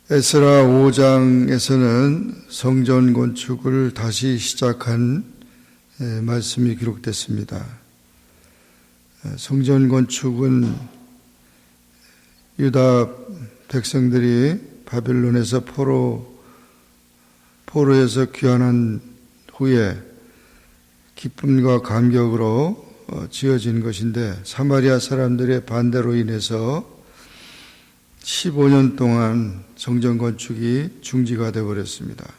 에스라 5장에서는 성전 건축을 다시 시작한 말씀이 기록됐습니다. 성전 건축은 유다 백성들이 바벨론에서 포로에서 귀환한 후에 기쁨과 감격으로 지어진 것인데, 사마리아 사람들의 반대로 인해서 15년 동안 성전 건축이 중지가 되어버렸습니다.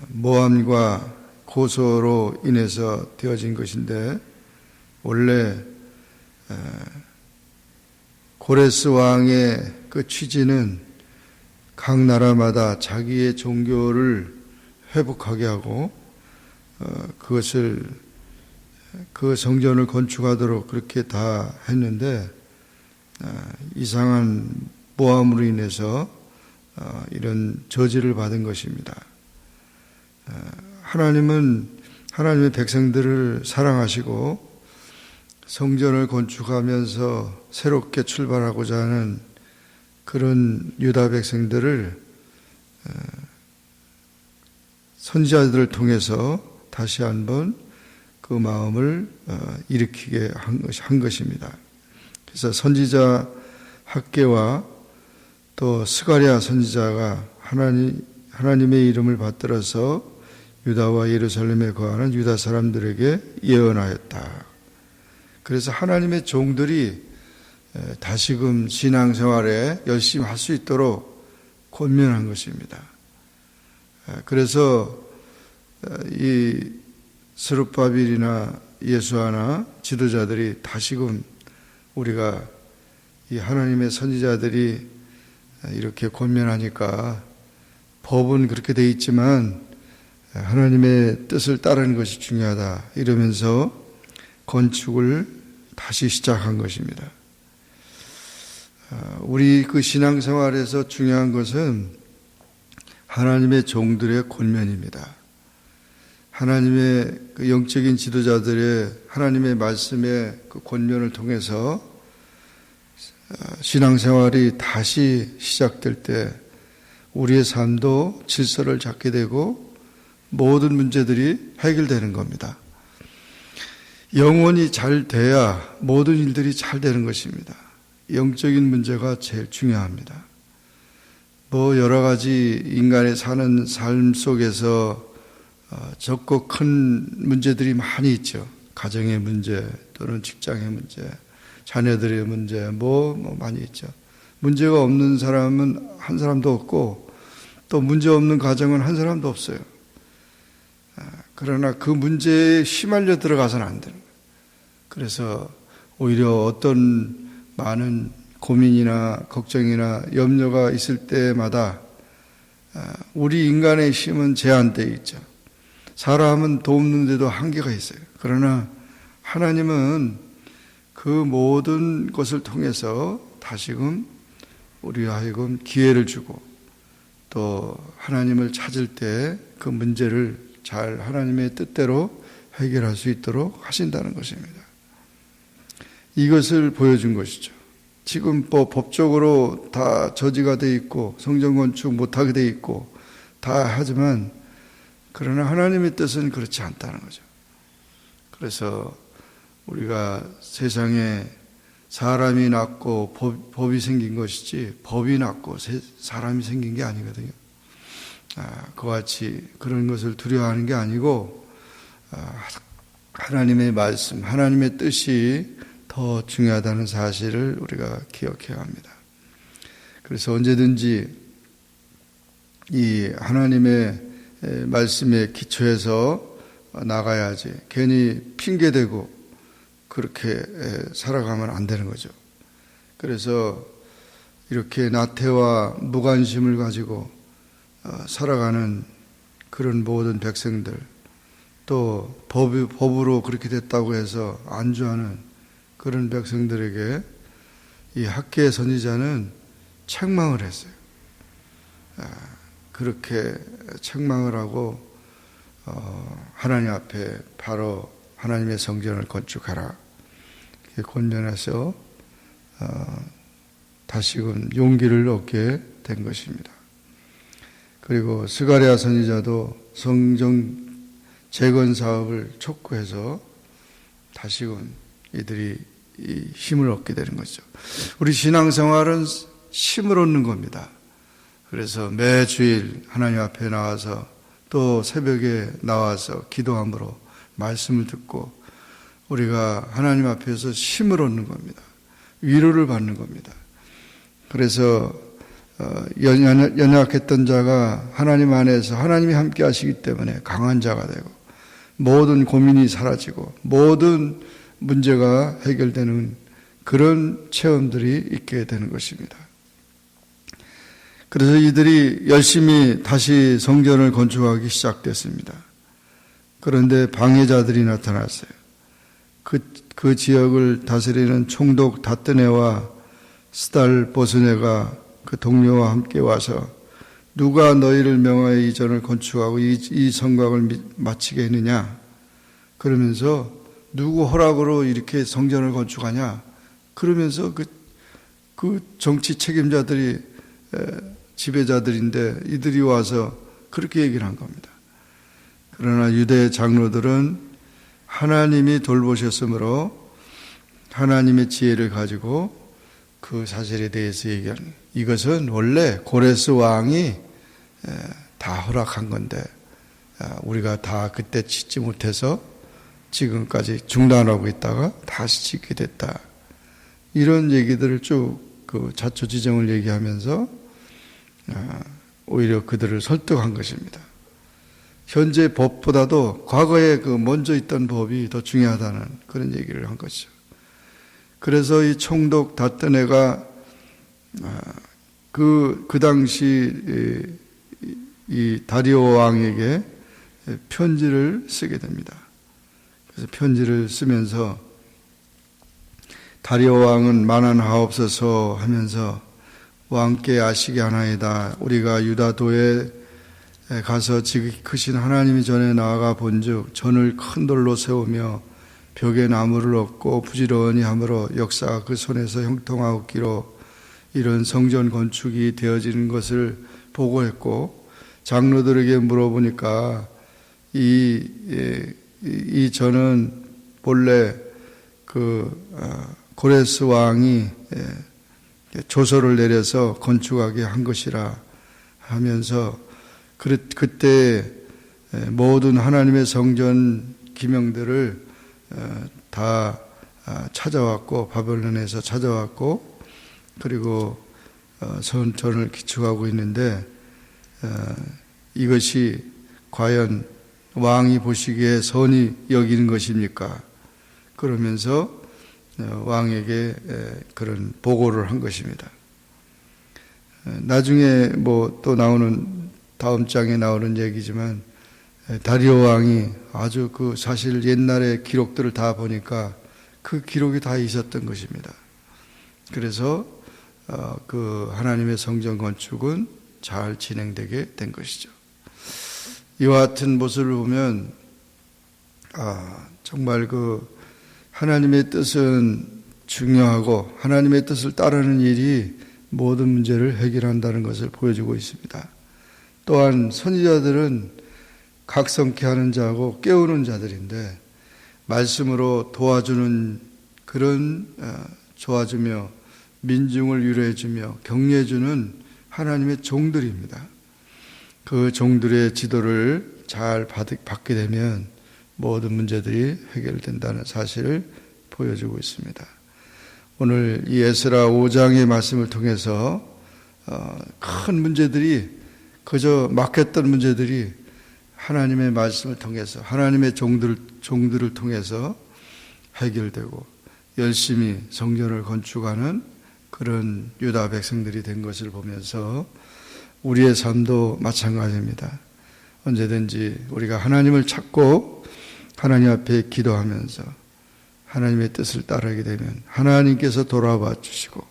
모함과 고소로 인해서 되어진 것인데, 원래 고레스 왕의 그 취지는 각 나라마다 자기의 종교를 회복하게 하고 그 성전을 건축하도록 그렇게 다 했는데, 이상한 모함으로 인해서 이런 저지를 받은 것입니다. 하나님은 하나님의 백성들을 사랑하시고 성전을 건축하면서 새롭게 출발하고자 하는 그런 유다 백성들을 선지자들을 통해서 다시 한번 그 마음을 일으키게 한 것입니다. 그래서 선지자 학개와 또 스가랴 선지자가 하나님의 이름을 받들어서 유다와 예루살렘에 거하는 유다 사람들에게 예언하였다. 그래서 하나님의 종들이 다시금 신앙생활에 열심히 할 수 있도록 권면한 것입니다. 그래서 이 스룹바빌이나 예수아나 지도자들이 다시금 우리가 이 하나님의 선지자들이 이렇게 권면하니까 법은 그렇게 돼 있지만 하나님의 뜻을 따르는 것이 중요하다 이러면서 건축을 다시 시작한 것입니다. 우리 그 신앙생활에서 중요한 것은 하나님의 종들의 권면입니다. 하나님의 그 영적인 지도자들의 하나님의 말씀의 그 권면을 통해서 신앙생활이 다시 시작될 때 우리의 삶도 질서를 잡게 되고 모든 문제들이 해결되는 겁니다. 영혼이 잘 돼야 모든 일들이 잘 되는 것입니다. 영적인 문제가 제일 중요합니다. 여러 가지 인간의 사는 삶 속에서 적고 큰 문제들이 많이 있죠. 가정의 문제 또는 직장의 문제, 자녀들의 문제 많이 있죠. 문제가 없는 사람은 한 사람도 없고 또 문제 없는 가정은 한 사람도 없어요. 그러나 그 문제에 휘말려 들어가서는 안 되는 거예요. 그래서 오히려 어떤 많은 고민이나 걱정이나 염려가 있을 때마다 우리 인간의 힘은 제한되어 있죠. 사람은 돕는데도 한계가 있어요. 그러나 하나님은 그 모든 것을 통해서 다시금 우리와 하여금 기회를 주고 또 하나님을 찾을 때 그 문제를 잘 하나님의 뜻대로 해결할 수 있도록 하신다는 것입니다. 이것을 보여준 것이죠. 지금 법적으로 다 저지가 돼 있고 성전 건축 못하게 돼 있고 다 하지만 그러나 하나님의 뜻은 그렇지 않다는 거죠. 그래서 우리가 세상에 사람이 낳고 법이 생긴 것이지 법이 낳고 사람이 생긴 게 아니거든요. 그와 같이 그런 것을 두려워하는 게 아니고 하나님의 말씀, 하나님의 뜻이 더 중요하다는 사실을 우리가 기억해야 합니다. 그래서 언제든지 이 하나님의 말씀에 기초해서 나가야지 괜히 핑계대고 그렇게 살아가면 안 되는 거죠. 그래서 이렇게 나태와 무관심을 가지고 살아가는 그런 모든 백성들, 또 법으로 그렇게 됐다고 해서 안주하는 그런 백성들에게 이 학개의 선지자는 책망을 했어요. 그렇게 책망을 하고 하나님 앞에 바로 하나님의 성전을 건축하라 이렇게 권면해서 다시금 용기를 얻게 된 것입니다. 그리고 스가랴 선지자도 성전 재건 사업을 촉구해서 다시금 이들이 이 힘을 얻게 되는 거죠. 우리 신앙생활은 힘을 얻는 겁니다. 그래서 매 주일 하나님 앞에 나와서 또 새벽에 나와서 기도함으로 말씀을 듣고 우리가 하나님 앞에서 힘을 얻는 겁니다. 위로를 받는 겁니다. 그래서 연약했던 자가 하나님 안에서 하나님이 함께 하시기 때문에 강한 자가 되고 모든 고민이 사라지고 모든 문제가 해결되는 그런 체험들이 있게 되는 것입니다. 그래서 이들이 열심히 다시 성전을 건축하기 시작됐습니다. 그런데 방해자들이 나타났어요. 그 지역을 다스리는 총독 다뜨네와 스달 보스네가 그 동료와 함께 와서 누가 너희를 명하여 이 전을 건축하고 이 성곽을 마치게 했느냐? 그러면서 누구 허락으로 이렇게 성전을 건축하냐? 그러면서 그 정치 책임자들이 지배자들인데 이들이 와서 그렇게 얘기를 한 겁니다. 그러나 유대 장로들은 하나님이 돌보셨으므로 하나님의 지혜를 가지고 그 사실에 대해서 얘기하는, 이것은 원래 고레스 왕이 다 허락한 건데 우리가 다 그때 짓지 못해서 지금까지 중단하고 있다가 다시 짓게 됐다. 이런 얘기들을 쭉 그 자초지정을 얘기하면서 오히려 그들을 설득한 것입니다. 현재 법보다도 과거에 그 먼저 있던 법이 더 중요하다는 그런 얘기를 한 것이죠. 그래서 이 총독 다뜨네가 그 당시 이 다리오 왕에게 편지를 쓰게 됩니다. 그래서 편지를 쓰면서 다리오 왕은 만한하옵소서 하면서 왕께 아시게 하나이다. 우리가 유다도에 가서 지극히 크신 하나님이 전에 나아가 본즉 전을 큰 돌로 세우며 벽에 나무를 엎고 부지런히 함으로 역사가 그 손에서 형통하옵기로 이런 성전 건축이 되어지는 것을 보고했고, 장로들에게 물어보니까 이 전은 본래 고레스 왕이 조서를 내려서 건축하게 한 것이라 하면서 그때 모든 하나님의 성전 기명들을 다 찾아왔고 바벨론에서 찾아왔고 그리고 전을 기축하고 있는데 이것이 과연 왕이 보시기에 선히 여기는 것입니까? 그러면서 왕에게 그런 보고를 한 것입니다. 나중에 뭐 또 나오는 다음 장에 나오는 얘기지만 다리오 왕이 아주 그 사실 옛날의 기록들을 다 보니까 그 기록이 다 있었던 것입니다. 그래서 그 하나님의 성전 건축은 잘 진행되게 된 것이죠. 이와 같은 모습을 보면 정말 그 하나님의 뜻은 중요하고 하나님의 뜻을 따르는 일이 모든 문제를 해결한다는 것을 보여주고 있습니다. 또한 선지자들은 각성케 하는 자하고 깨우는 자들인데 말씀으로 도와주는 그런 도와주며 민중을 위로해주며 격려해주는 하나님의 종들입니다. 그 종들의 지도를 잘 받게 되면 모든 문제들이 해결된다는 사실을 보여주고 있습니다. 오늘 이 에스라 5장의 말씀을 통해서 큰 문제들이 그저 막혔던 문제들이 하나님의 말씀을 통해서 하나님의 종들을 통해서 해결되고 열심히 성전을 건축하는 그런 유다 백성들이 된 것을 보면서 우리의 삶도 마찬가지입니다. 언제든지 우리가 하나님을 찾고 하나님 앞에 기도하면서 하나님의 뜻을 따르게 되면 하나님께서 돌아봐 주시고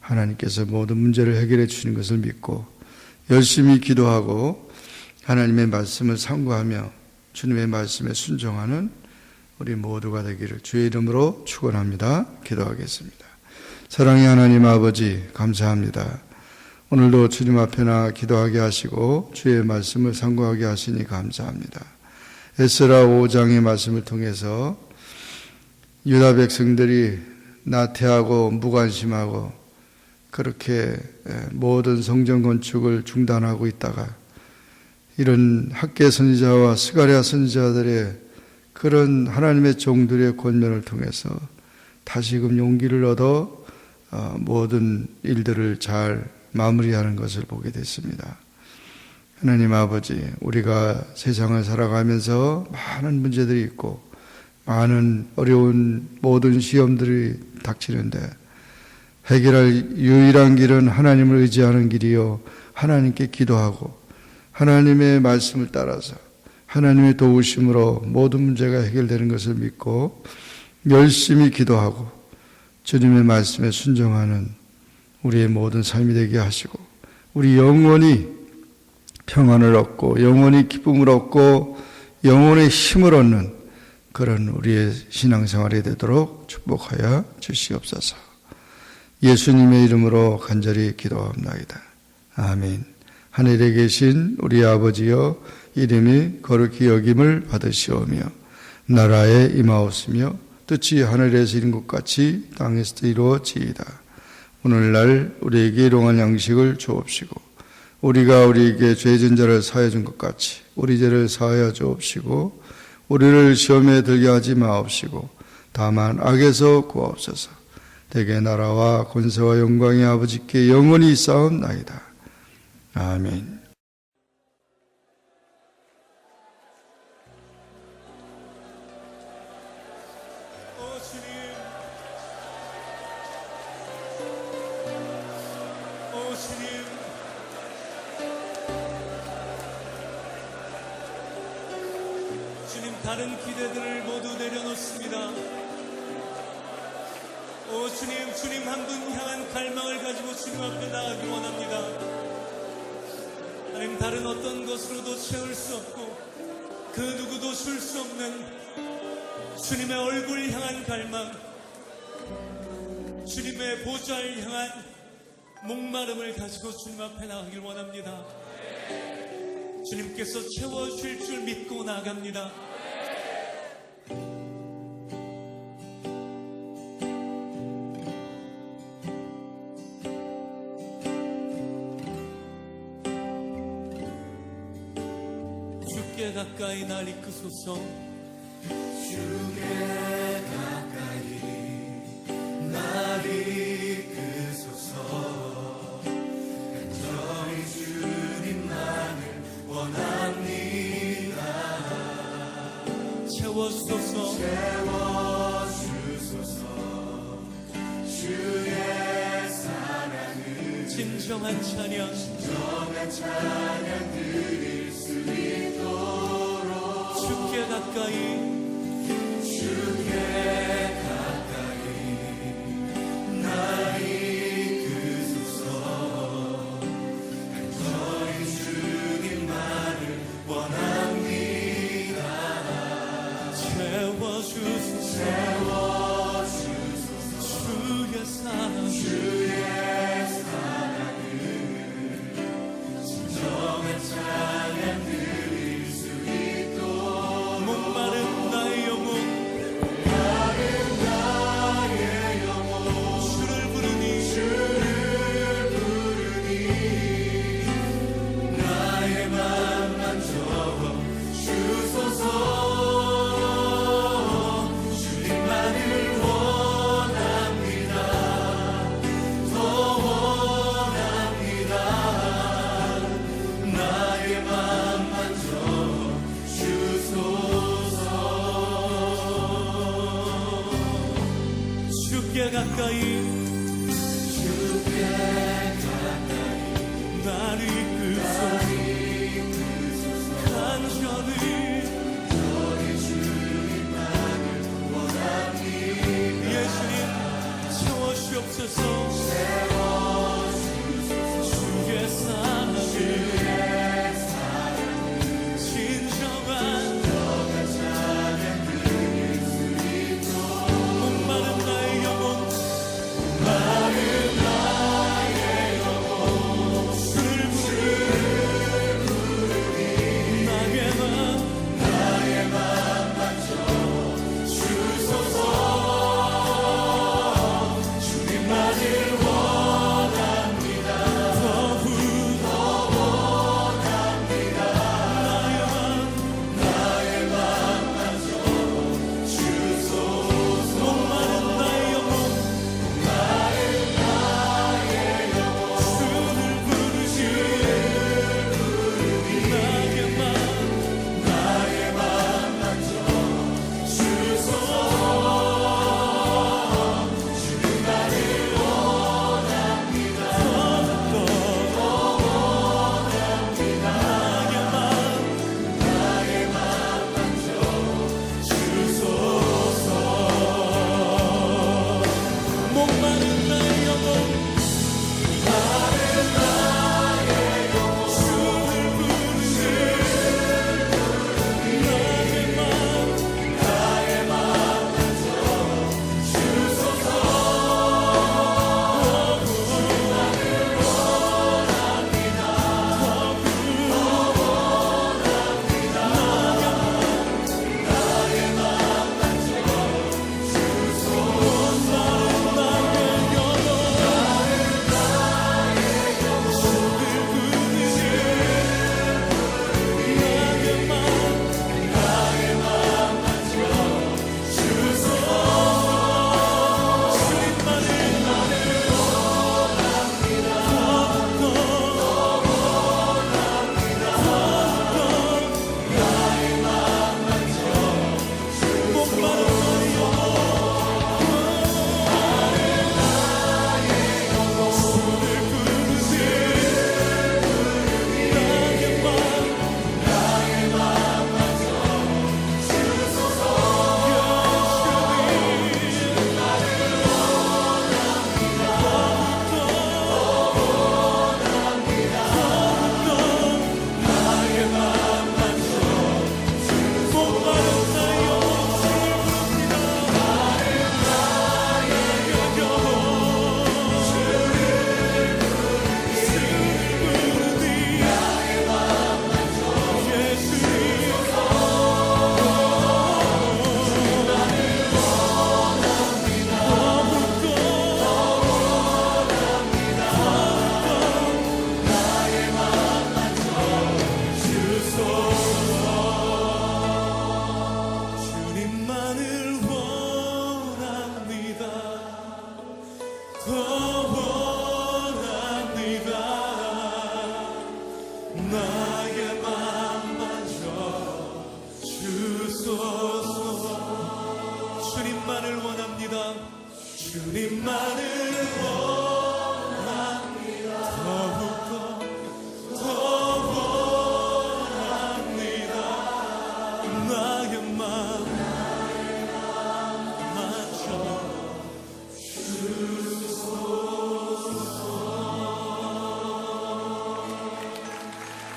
하나님께서 모든 문제를 해결해 주시는 것을 믿고 열심히 기도하고 하나님의 말씀을 상고하며 주님의 말씀에 순종하는 우리 모두가 되기를 주의 이름으로 축원합니다. 기도하겠습니다. 사랑의 하나님 아버지 감사합니다. 오늘도 주님 앞에 나 기도하게 하시고 주의 말씀을 상고하게 하시니 감사합니다. 에스라 5장의 말씀을 통해서 유다 백성들이 나태하고 무관심하고 그렇게 모든 성전 건축을 중단하고 있다가 이런 학개 선지자와 스가랴 선지자들의 그런 하나님의 종들의 권면을 통해서 다시금 용기를 얻어 모든 일들을 잘 마무리하는 것을 보게 됐습니다. 하나님 아버지, 우리가 세상을 살아가면서 많은 문제들이 있고 많은 어려운 모든 시험들이 닥치는데 해결할 유일한 길은 하나님을 의지하는 길이요, 하나님께 기도하고 하나님의 말씀을 따라서 하나님의 도우심으로 모든 문제가 해결되는 것을 믿고 열심히 기도하고 주님의 말씀에 순종하는 우리의 모든 삶이 되게 하시고 우리 영원히 평안을 얻고 영원히 기쁨을 얻고 영원의 힘을 얻는 그런 우리의 신앙생활이 되도록 축복하여 주시옵소서. 예수님의 이름으로 간절히 기도합나이다. 아멘. 하늘에 계신 우리 아버지여, 이름이 거룩히 여김을 받으시오며 나라에 임하옵시며 뜻이 하늘에서 이룬 것 같이 땅에서도 이루어지이다. 오늘날 우리에게 일용할 양식을 주옵시고 우리가 우리에게 죄진 자를 사하여 준 것 같이 우리 죄를 사하여 주옵시고 우리를 시험에 들게 하지 마옵시고 다만 악에서 구하옵소서. 대개 나라와 권세와 영광이 아버지께 영원히 있사옵나이다. 아멘. 주님, 다른 기대들을 모두 내려놓습니다. 오 주님, 주님 한 분 향한 갈망을 가지고 주님 앞에 나아가기 원합니다. 하나님, 다른 어떤 것으로도 채울 수 없고 그 누구도 줄 수 없는 주님의 얼굴 향한 갈망, 주님의 보좌를 향한 목마름을 가지고 주님 앞에 나가길 원합니다. 주님께서 채워주실 줄 믿고 나아갑니다. 주께 가까이 날 이끄소서. 주께 가까이 날 이끄소서. 간절히 주님만을 원합니다. 채워주소서. 채워주소서. 주의 사랑을 진정한 찬양 드릴 수 있도록 주께 가까이 날 이끄소서. 간절히 주님만을 원합니다. 채워주소서. 주의 사랑을 진정한 찬양 드릴 수 있도록 목마른 나의 영혼 주를 부르니 나의 맘만 적어 주소서. 주님만을 원합니다. 더 원합니다. 나의 맘만 적어 주소서. 주께 가까이 날 이끄소서. 간절히 예수님 채워주옵소서. 주의 사랑을 진정한 목마른 나의 영혼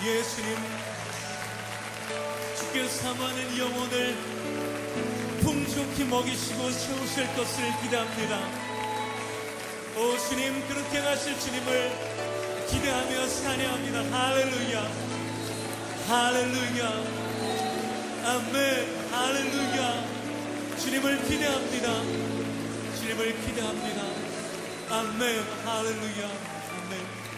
예수님, 주께서 사모하는 영혼을 풍족히 먹이시고 채우실 것을 기대합니다. 오 주님, 그렇게 하실 주님을 기대하며 찬양합니다. 할렐루야, 할렐루야, 아멘, 할렐루야. 주님을 기대합니다. 주님을 기대합니다. 아멘, 할렐루야, 아멘.